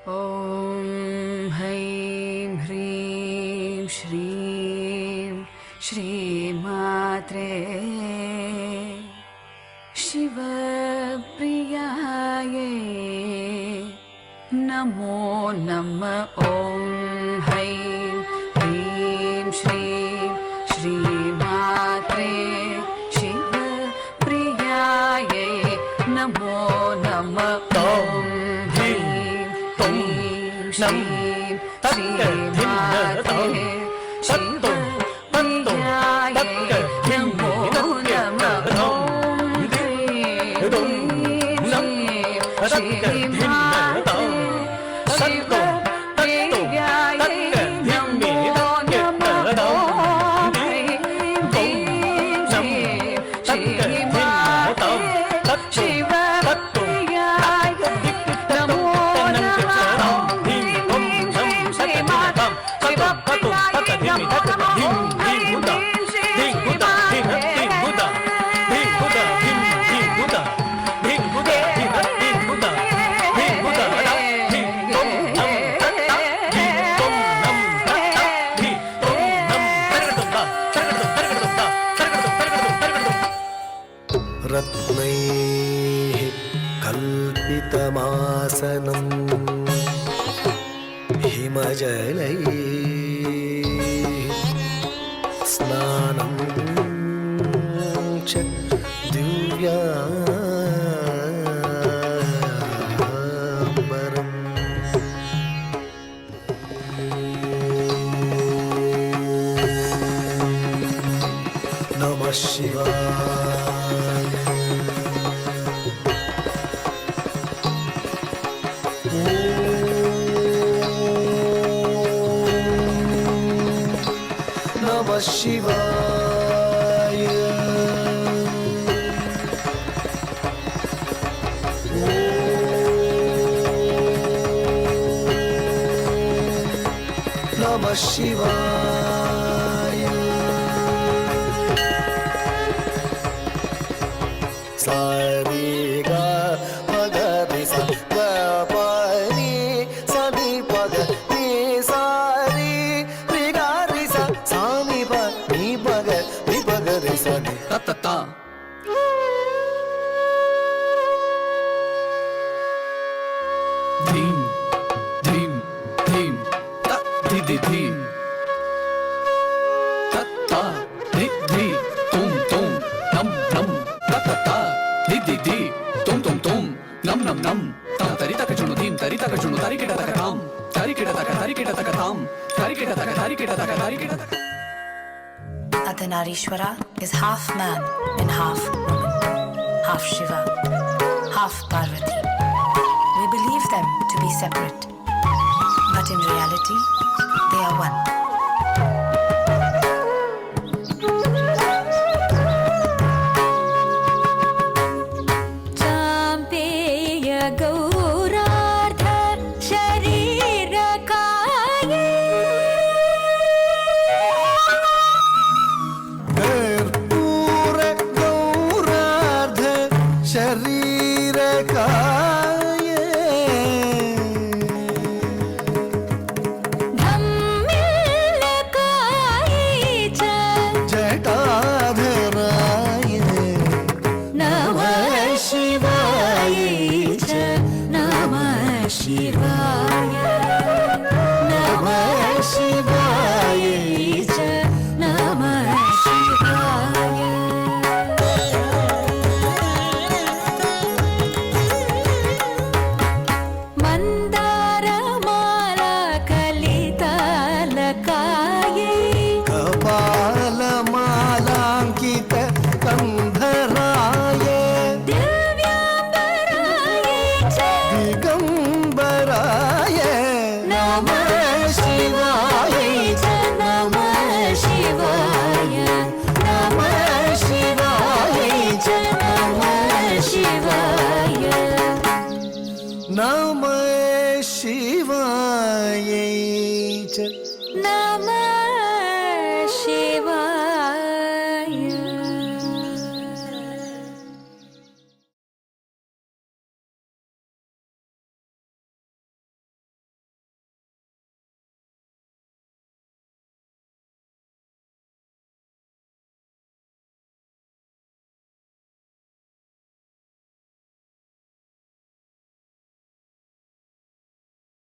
ॐ हैं ह्रीं श्रीं श्रीमात्रे शिवप्रियायै नमो नमः। ॐ हैं ह्रीं श्रीं श्रीमात्रे शिवप्रियायै नमो नमः। ॐ श्रीं श्रीमात्रे शिवप्रियायै नमो नमः। ॐ श्रीमात्रे शिवप्रियायै नमो नमः। रत्नैः कल्पितमासनं हिमजलैः स्नानं च दिव्याम्बरम्। नमः शिवाय। नमः शिवाय। नमः शिवाय। सारे गा पद रे सा ग प रे सा नी पद रे सा रे रे गा रे सा सा नी प नी प ग नी प ग रे सा नी ता ता ता। धीम धीम धीम ता धी धी धीम ता ता धी धी तुम तुम नम नम ता ता ता धी धी धी तुम तुम तुम नम नम नम ता तरी तक चुनु धीम तरी तक चुनु तारी किटा तक ताम तारी किटा तक ताम तारी किटा तक तारी किटा तक। Ardhanarishwara is half man and half woman, half Shiva, half Parvati. We believe them to be separate, but in reality, they are one. Champeya Gaurardha Sharira Kaye कर्पूर गौरार्ध शरीर